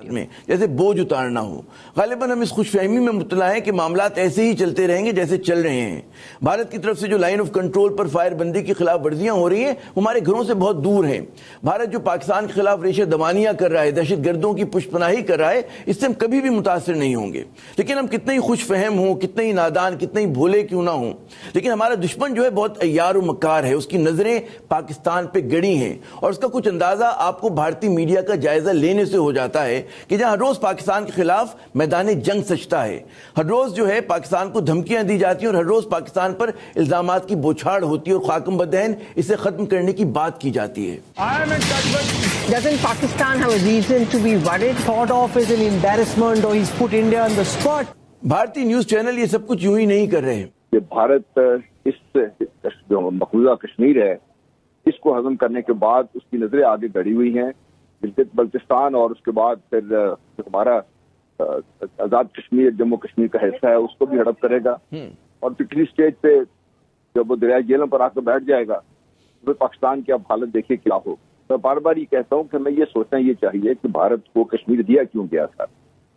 میں جیسے بوجھ اتارنا ہو. غالباً ہم اس خوش فہمی میں مبتلا ہیں کہ معاملات ایسے ہی چلتے رہیں گے جیسے چل رہے ہیں. بھارت کی طرف سے جو line of control per fire بندی کی خلاف ورزیاں ہو رہی ہیں ہمارے گھروں سے بہت دور ہیں. بھارت جو پاکستان کے خلاف ریشہ دمانیاں کر رہا ہے، دہشت گردوں کی پشت پناہی کر رہا ہے، اس سے ہم کبھی بھی متاثر نہیں ہوں گے. لیکن ہم کتنے ہی خوش فہم ہوں، کتنے ہی نادان، کتنے ہی بھولے کیوں نہ ہوں، لیکن ہمارا دشمن جو ہے بہت عیار و مکار ہے. اس کی نظریں پاکستان پہ گڑی ہیں، اور اس کا کچھ اندازہ آپ کو بھارتی میڈیا کا جائزہ لینے سے ہو جاتا ہے کہ جہاں ہر روز پاکستان کے خلاف میدان جنگ سجتا ہے، ہر روز جو ہے پاکستان کو دھمکیاں دی جاتی ہیں، اور ہر روز پاکستان پر الزامات کی بوچھاڑ ہوتی ہے اور خاکم بدہن اسے ختم کرنے کی بات کی جاتی ہے. Doesn't Pakistan have a reason to be worried? Thought of as an embarrassment or he's put India on the spot? بھارتی نیوز چینل یہ سب کچھ یوں ہی نہیں کر رہے. کہ بھارت اس جو مقبوضہ کشمیر ہے اس کو ہضم کرنے کے بعد اس کی نظریں آگے گڑی ہوئی ہیں گلگت بلتستان، اور اس کے بعد پھر جو ہمارا آزاد کشمیر جموں کشمیر کا حصہ ہے اس کو بھی ہڑپ کرے گا، اور پچھلی سٹیج پہ جب وہ دریائے جیلم پر آ کر بیٹھ جائے گا تو پاکستان کی اب حالت دیکھیے کیا ہو. میں بار بار یہ کہتا ہوں کہ ہمیں یہ سوچنا یہ چاہیے کہ بھارت کو کشمیر دیا کیوں گیا تھا.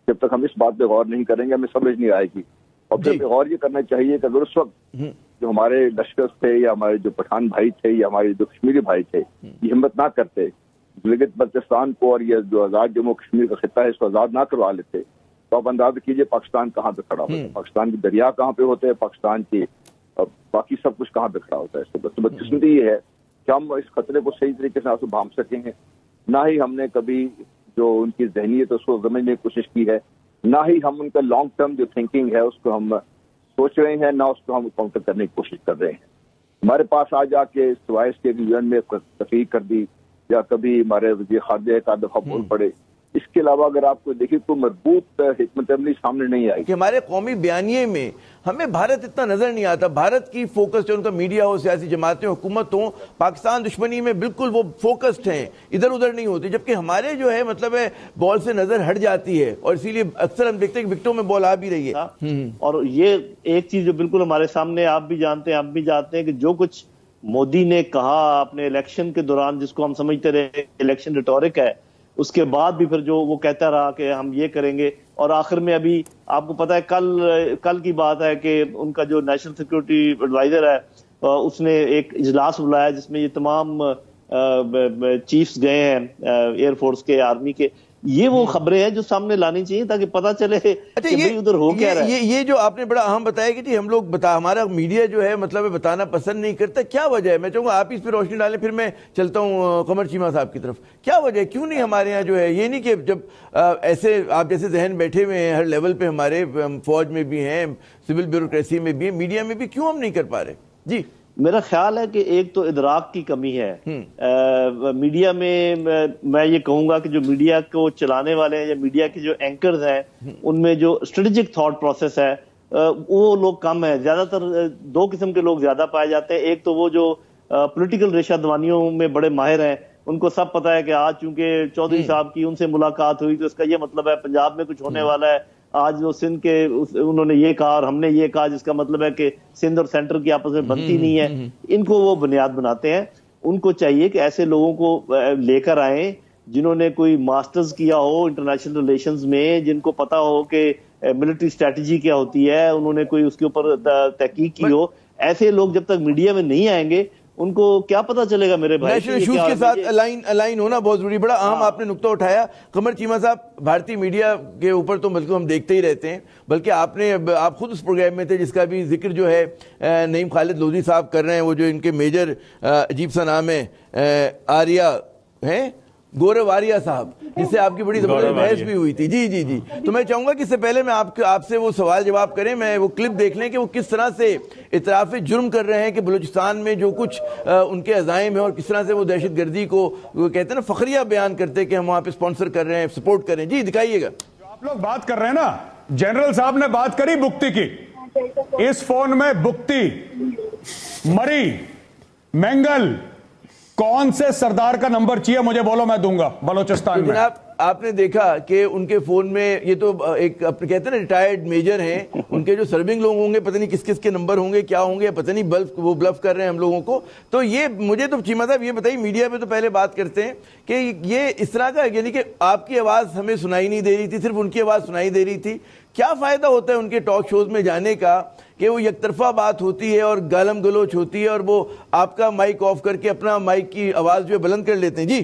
جب تک ہم اس بات پہ غور نہیں کریں گے ہمیں سمجھ نہیں آئے گی. اور پھر غور یہ کرنا چاہیے کہ اگر اس وقت جو ہمارے لشکر تھے یا ہمارے جو پٹھان بھائی تھے یا ہمارے جو کشمیری بھائی تھے یہ ہمت نہ کرتے گلگت بلتستان کو اور یہ جو آزاد جموں کشمیر کا خطہ ہے اس کو آزاد نہ کروا لیتے، تو آپ اندازہ کیجئے پاکستان کہاں پہ کھڑا ہوتا ہے، پاکستان کی دریا کہاں پہ ہوتے ہیں، پاکستان کی باقی سب کچھ کہاں پہ کھڑا ہوتا ہے. تو بدقسمتی یہ ہے کہ ہم اس خطرے کو صحیح طریقے سے آپ بھانپ سکیں گے. نہ ہی ہم نے کبھی جو ان کی ذہنیت اس کو سمجھنے کی کوشش کی ہے، نہ ہی ہم ان کا لانگ ٹرم جو تھنکنگ ہے اس کو ہم سوچ رہے ہیں، نہ اس کو ہم کاؤنٹر کرنے کی کوشش کر رہے ہیں. ہمارے پاس آ جا کے سوائے اس کے یونین میں تفریق کر دی یا کبھی ہمارے وزیر خارجہ ایک آدھ دفعہ بول پڑے، اس کے علاوہ اگر آپ کو دیکھیں تو مربوط حکمت عملی سامنے نہیں آئی. کہ ہمارے قومی بیانیے میں ہمیں بھارت اتنا نظر نہیں آتا. بھارت کی فوکس جو ان کا میڈیا ہو، سیاسی جماعتیں، حکومت ہوں، پاکستان دشمنی میں بالکل وہ فوکسڈ ہیں، ادھر ادھر نہیں ہوتی. جبکہ ہمارے جو ہے مطلب ہے بال سے نظر ہٹ جاتی ہے، اور اسی لیے اکثر ہم دیکھتے ہیں کہ وکٹوں میں بال آ بھی رہی ہے. اور یہ ایک چیز جو بالکل ہمارے سامنے آپ بھی جانتے ہیں، آپ بھی جانتے ہیں کہ جو کچھ مودی نے کہا اپنے الیکشن کے دوران، جس کو ہم سمجھتے رہے الیکشن ریٹورک ہے، اس کے بعد بھی پھر جو وہ کہتا رہا کہ ہم یہ کریں گے، اور آخر میں ابھی آپ کو پتا ہے کل کی بات ہے کہ ان کا جو نیشنل سیکورٹی ایڈوائزر ہے اس نے ایک اجلاس بلایا جس میں یہ تمام چیفز گئے ہیں ایئر فورس کے، آرمی کے. یہ وہ خبریں ہیں جو سامنے لانی چاہیے تاکہ پتہ چلے کہ بھئی ادھر ہو کیا رہا ہے. یہ جو آپ نے بڑا اہم بتایا کہ جی ہم لوگ ہمارا میڈیا جو ہے مطلب بتانا پسند نہیں کرتا. کیا وجہ ہے؟ میں چاہوں گا آپ اس پہ روشنی ڈالیں، پھر میں چلتا ہوں قمر چیمہ صاحب کی طرف. کیا وجہ ہے؟ کیوں نہیں ہمارے یہاں جو ہے یہ نہیں کہ جب ایسے آپ جیسے ذہن بیٹھے ہوئے ہیں ہر لیول پہ، ہمارے فوج میں بھی ہیں، سول بیوروکریسی میں بھی ہیں، میڈیا میں بھی، کیوں ہم نہیں کر پا رہے؟ جی میرا خیال ہے کہ ایک تو ادراک کی کمی ہے میڈیا میں. میں یہ کہوں گا کہ جو میڈیا کو چلانے والے ہیں یا میڈیا کے جو اینکرز ہیں ان میں جو اسٹریٹجک تھاٹ پروسیس ہے وہ لوگ کم ہیں. زیادہ تر دو قسم کے لوگ زیادہ پائے جاتے ہیں. ایک تو وہ جو پولیٹیکل ریشہ دوانیوں میں بڑے ماہر ہیں، ان کو سب پتہ ہے کہ آج چونکہ چودھری صاحب کی ان سے ملاقات ہوئی تو اس کا یہ مطلب ہے پنجاب میں کچھ ہونے والا ہے، آج وہ سندھ کے انہوں نے یہ کہا اور ہم نے یہ کہا، جس کا مطلب ہے کہ سندھ اور سینٹر کی آپس میں بنتی نہیں ہے. ان کو وہ بنیاد بناتے ہیں. ان کو چاہیے کہ ایسے لوگوں کو لے کر آئیں جنہوں نے کوئی ماسٹرز کیا ہو انٹرنیشنل ریلیشنز میں، جن کو پتا ہو کہ ملٹری اسٹریٹجی کیا ہوتی ہے، انہوں نے کوئی اس کے اوپر تحقیق کی ہو. ایسے لوگ جب تک میڈیا میں نہیں آئیں گے ان کو کیا پتا چلے گا میرے بھائی. نیشنل ایشوز کے ساتھ الائن ہونا بہت ضروری. بڑا اہم آپ نے نقطہ اٹھایا. قمر چیمہ صاحب، بھارتی میڈیا کے اوپر تو بلکہ ہم دیکھتے ہی رہتے ہیں، بلکہ آپ خود اس پروگرام میں تھے جس کا بھی ذکر جو ہے نعیم خالد لودھی صاحب کر رہے ہیں. وہ جو ان کے میجر عجیب سا نام ہے، آریہ ہیں، گورو آریہ صاحب، جس سے آپ کی بڑی زبردست بحث بھی ہوئی تھی. جی جی جی. تو میں چاہوں گا کہ اس سے پہلے میں آپ سے وہ سوال جواب کریں، میں وہ کلپ دیکھ لیں کہ وہ کس طرح سے اعتراف جرم کر رہے ہیں کہ بلوچستان میں جو کچھ ان کے عزائم ہیں، اور کس طرح سے وہ دہشت گردی کو کہتے ہیں نا فخریہ بیان کرتے ہیں کہ ہم وہاں پہ اسپانسر کر رہے ہیں، سپورٹ کر رہے ہیں. جی دکھائیے گا. جو آپ لوگ بات کر رہے ہیں نا، جنرل صاحب نے بات کری بگٹی کی. اس فون میں بگٹی، مری، مینگل، کون سے سردار کا نمبر چاہیے مجھے بولو، میں دوں گا بلوچستان میں. آپ نے دیکھا کہ ان کے فون میں یہ تو ایک کہتے ہیں نا ریٹائرڈ میجر ہیں, ان کے جو سرونگ لوگ ہوں گے پتہ نہیں کس کس کے نمبر ہوں گے, کیا ہوں گے, پتہ نہیں وہ بلف کر رہے ہیں ہم لوگوں کو. تو یہ مجھے تو چیمہ صاحب یہ بتائیے, میڈیا پہ تو پہلے بات کرتے ہیں کہ یہ اس طرح کا, یعنی کہ آپ کی آواز ہمیں سنائی نہیں دے رہی تھی, صرف ان کی آواز سنائی دے رہی تھی. کیا فائدہ ہوتا ہے ان کے ٹاک شوز میں جانے کا کہ وہ یک طرفہ بات ہوتی ہے اور گالم گلوچ ہوتی ہے اور وہ آپ کا مائک آف کر کے اپنا مائک کی آواز جو ہے بلند کر لیتے ہیں. جی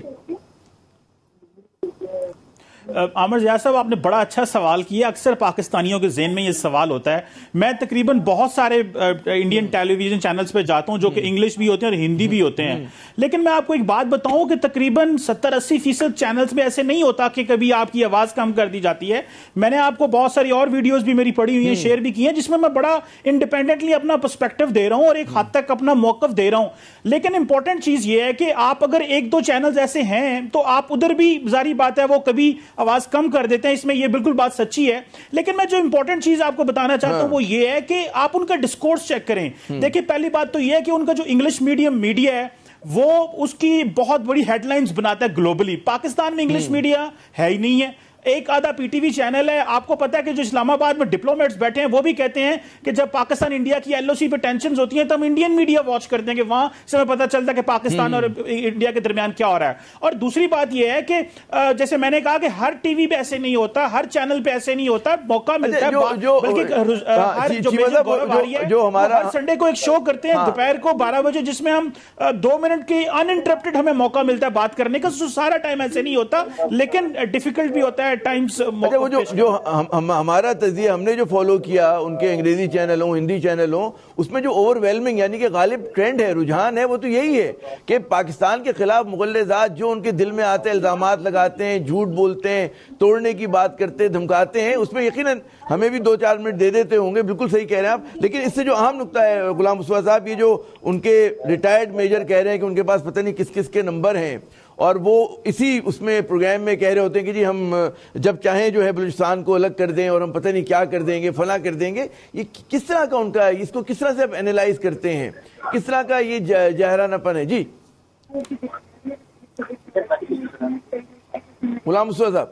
عامر ضیاء صاحب, آپ نے بڑا اچھا سوال کیا. اکثر پاکستانیوں کے ذہن میں یہ سوال ہوتا ہے. میں تقریباً بہت سارے انڈین ٹیلی ویژن چینلز پہ جاتا ہوں جو کہ انگلش بھی ہوتے ہیں اور ہندی بھی ہوتے ہیں, لیکن میں آپ کو ایک بات بتاؤں کہ تقریباً 70-80% چینلز میں ایسے نہیں ہوتا کہ کبھی آپ کی آواز کم کر دی جاتی ہے. میں نے آپ کو بہت ساری اور ویڈیوز بھی میری پڑھی ہوئی ہیں, شیئر بھی کی ہیں, جس میں بڑا انڈیپینڈنٹلی اپنا پرسپیکٹو دے رہا ہوں اور ایک حد تک اپنا موقف دے رہا ہوں. لیکن امپورٹنٹ چیز یہ ہے کہ آپ اگر 1-2 چینلز ایسے ہیں تو آپ ادھر بھی ظاہری بات ہے وہ کبھی آواز کم کر دیتے ہیں, اس میں یہ بالکل بات سچی ہے. لیکن میں جو امپورٹنٹ چیز آپ کو بتانا چاہتا ہوں وہ یہ ہے کہ آپ ان کا ڈسکورس چیک کریں. دیکھیں, پہلی بات تو یہ ہے کہ ان کا جو انگلش میڈیم میڈیا ہے وہ اس کی بہت بڑی ہیڈ لائنز بناتا ہے گلوبلی. پاکستان میں انگلش میڈیا ہے ہی نہیں ہے. ایک آدھا پی ٹی وی چینل ہے. آپ کو پتا ہے کہ جو اسلام آباد میں ڈپلومیٹس بیٹھے ہیں وہ بھی کہتے ہیں کہ جب پاکستان انڈیا کی ایل او سی پہ ٹینشنز ہوتی ہیں تو ہم انڈین میڈیا واچ کرتے ہیں کہ وہاں سے ہمیں پتا چلتا ہے کہ پاکستان اور انڈیا کے درمیان کیا ہو رہا ہے. اور دوسری بات یہ ہے کہ جیسے میں نے کہا کہ ہر ٹی وی پہ ایسے نہیں ہوتا, ہر چینل پہ ایسے نہیں ہوتا, موقع ملتا ہے. بلکہ جو ہمارا سنڈے کو ایک شو کرتے ہیں دوپہر کو 12 بجے جس میں ہم 2 منٹ کی انانٹرپٹڈ ہمیں موقع ملتا ہے بات کرنے کا. سارا ٹائم ایسے نہیں ہوتا, لیکن ڈیفیکلٹ بھی ہوتا ہے ٹائمز. وہ جو ہمارا تجزیہ ہم نے جو فالو کیا ان کے انگریزی چینل ہوں, ہندی چینل ہوں, اس میں جو اوور ویلمنگ یعنی کہ غالب ٹرینڈ ہے, رجحان ہے, وہ تو یہی ہے کہ پاکستان کے خلاف مغلظات جو ان کے دل میں آتے ہیں, الزامات لگاتے ہیں, جھوٹ بولتے ہیں, توڑنے کی بات کرتے ہیں, دھمکاتے ہیں, اس میں یقیناً ہمیں بھی 2-4 منٹ دے دیتے ہوں گے. بالکل صحیح کہہ رہے ہیں آپ. لیکن اس سے جو اہم نقطہ ہے غلام مصطفیٰ صاحب, یہ جو ان کے ریٹائرڈ میجر کہہ رہے ہیں کہ ان کے پاس پتہ نہیں کس کس کے نمبر ہیں, اور وہ اسی اس میں پروگرام میں کہہ رہے ہوتے ہیں کہ جی ہم جب چاہیں جو ہے بلوچستان کو الگ کر دیں اور ہم پتہ نہیں کیا کر دیں گے, فلاں کر دیں گے. یہ کس طرح کا ان کا ہے, اس کو کس طرح سے آپ اینالائز کرتے ہیں, کس طرح کا یہ جاہرانہ پن ہے؟ جی غلام مصطفیٰ صاحب.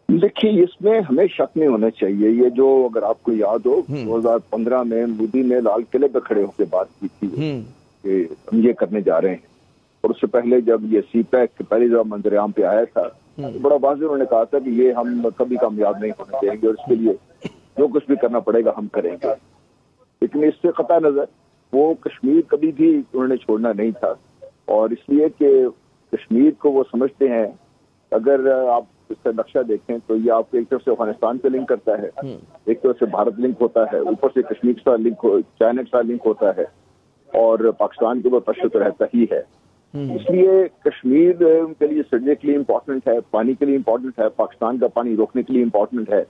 دیکھیے, اس میں ہمیں شک نہیں ہونا چاہیے. یہ جو اگر آپ کو یاد ہو 2015 میں مودی نے لال قلعے پہ کھڑے ہو کے بات کی تھی کہ ہم یہ کرنے جا رہے ہیں, اور اس سے پہلے جب یہ سی پیک پہلی دفعہ منظر عام پہ آیا تھا بڑا واضح انہوں نے کہا تھا کہ یہ ہم کبھی کامیاب نہیں ہونے دیں گے اور اس کے لیے جو کچھ بھی کرنا پڑے گا ہم کریں گے. لیکن اس سے قطع نظر وہ کشمیر کبھی بھی انہوں نے چھوڑنا نہیں تھا, اور اس لیے کہ کشمیر کو وہ سمجھتے ہیں, اگر آپ اس کا نقشہ دیکھیں تو یہ آپ کو ایک طرف سے افغانستان سے لنک کرتا ہے, ایک طرف سے بھارت لنک ہوتا ہے, اوپر سے کشمیر کے ساتھ لنک چائنا کے ساتھ لنک ہوتا ہے, اور پاکستان کے اوپر تشدد رہتا ہی ہے. اس لیے کشمیر کے لیے اسٹریٹجکلی امپورٹنٹ ہے, پانی کے لیے امپورٹنٹ ہے, پاکستان کا پانی روکنے کے لیے امپورٹنٹ ہے,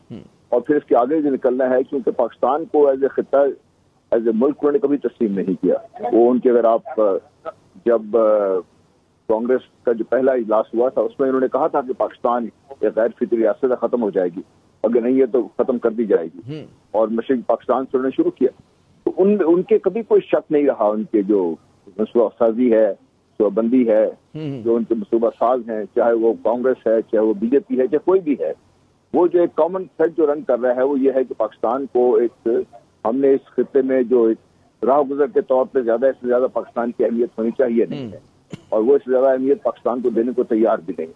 اور پھر اس کے آگے جو نکلنا ہے, کیونکہ پاکستان کو ایز اے خطہ ایز اے ملک انہوں نے کبھی تسلیم نہیں کیا. وہ ان کے اگر آپ جب کانگریس کا جو پہلا اجلاس ہوا تھا اس میں انہوں نے کہا تھا کہ پاکستان ایک غیر فطری ریاست ختم ہو جائے گی, اگر نہیں ہے تو ختم کر دی جائے گی, اور مشرقی پاکستان سے انہوں نے شروع کیا. تو ان کے کبھی کوئی شک نہیں رہا, ان کے جو منصوبہ سازی ہے, منصوبہ بندی ہے, جو ان کے منصوبہ ساز ہیں, چاہے وہ کانگریس ہے, چاہے وہ بی جے پی ہے, چاہے کوئی بھی ہے, وہ جو ایک کامن تھریڈ جو رن کر رہا ہے وہ یہ ہے کہ پاکستان کو ایک ہم نے اس خطے میں جو ایک راہ گزر کے طور پہ زیادہ سے زیادہ پاکستان کی اہمیت ہونی چاہیے نہیں ہے, اور وہ اس سے زیادہ اہمیت پاکستان کو دینے کو تیار بھی نہیں.